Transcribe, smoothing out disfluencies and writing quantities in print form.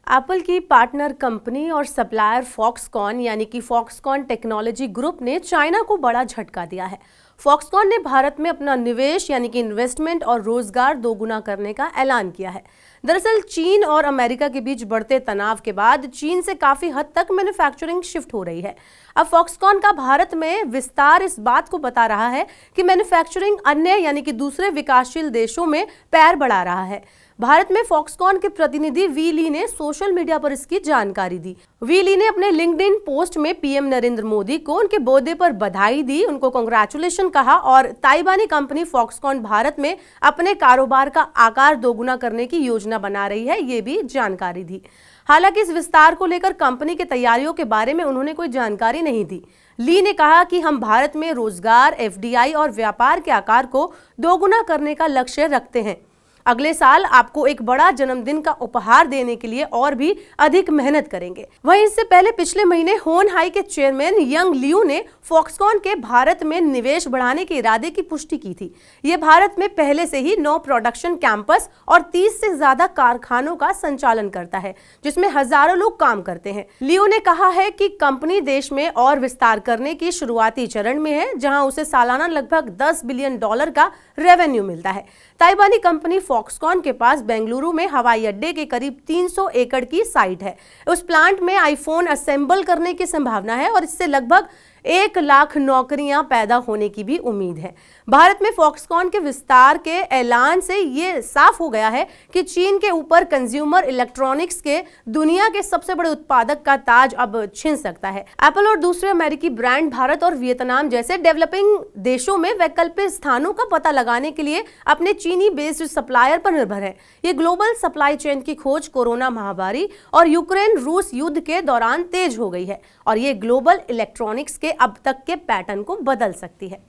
Apple की partner company और supplier Foxconn यानी कि फॉक्सकॉन टेक्नोलॉजी ग्रुप ने चाइना को बड़ा झटका दिया है। फॉक्सकॉन ने भारत में अपना निवेश यानी कि इन्वेस्टमेंट और रोजगार दोगुना करने का ऐलान किया है। दरअसल चीन और अमेरिका के बीच बढ़ते तनाव के बाद चीन से काफी हद तक मैन्युफैक्चरिंग शिफ्ट हो रही है। अब फॉक्सकॉन का भारत में विस्तार इस बात को बता रहा है कि मैन्युफैक्चरिंग अन्य यानी कि दूसरे विकासशील देशों में पैर बढ़ा रहा है। भारत में फॉक्सकॉन के प्रतिनिधि वी ली ने सोशल मीडिया पर इसकी जानकारी दी। वी ली ने अपने लिंक्डइन पोस्ट में पीएम नरेंद्र मोदी को उनके बर्थडे पर बधाई दी, उनको कांग्रेचुलेशन कहा और ताइवानी कंपनी फॉक्सकॉन भारत में अपने कारोबार का आकार दोगुना करने की योजना बना रही है, ये भी जानकारी दी। हालांकि इस विस्तार को लेकर कंपनी की तैयारियों के बारे में उन्होंने कोई जानकारी नहीं दी। ली ने कहा कि हम भारत में रोजगार, एफडीआई और व्यापार के आकार को दोगुना करने का लक्ष्य रखते हैं। अगले साल आपको एक बड़ा जन्मदिन का उपहार देने के लिए और भी अधिक मेहनत करेंगे। वहीं इससे पहले पिछले महीने होनहाई के चेयरमैन यंग लियू ने फॉक्सकॉन के भारत में निवेश बढ़ाने के इरादे की पुष्टि की थी। ये भारत में पहले से ही 9 प्रोडक्शन कैंपस और 30 से ज्यादा कारखानों का संचालन करता है, जिसमें हजारों लोग काम करते हैं। लियू ने कहा है कि कंपनी देश में और विस्तार करने की शुरुआती चरण में है, जहां उसे सालाना लगभग $10 बिलियन का रेवेन्यू मिलता है। ताइवानी कंपनी फॉक्सकॉन के पास बेंगलुरु में हवाई अड्डे के करीब 300 एकड़ की साइट है। उस प्लांट में आईफोन असेंबल करने की संभावना है और इससे लगभग 1 लाख नौकरियां पैदा होने की भी उम्मीद है। भारत में फॉक्सकॉन के विस्तार के ऐलान से ये साफ हो गया है कि चीन के ऊपर कंज्यूमर इलेक्ट्रॉनिक्स के दुनिया के सबसे बड़े उत्पादक का ताज अब छिन सकता है। एप्पल और दूसरे अमेरिकी ब्रांड भारत और वियतनाम जैसे डेवलपिंग देशों में वैकल्पिक स्थानों का पता लगाने के लिए अपने चीनी बेस्ड सप्लायर पर निर्भर है। ये ग्लोबल सप्लाई चेन की खोज कोरोना महामारी और यूक्रेन रूस युद्ध के दौरान तेज हो गई है और ये ग्लोबल इलेक्ट्रॉनिक्स के अब तक के पैटर्न को बदल सकती है।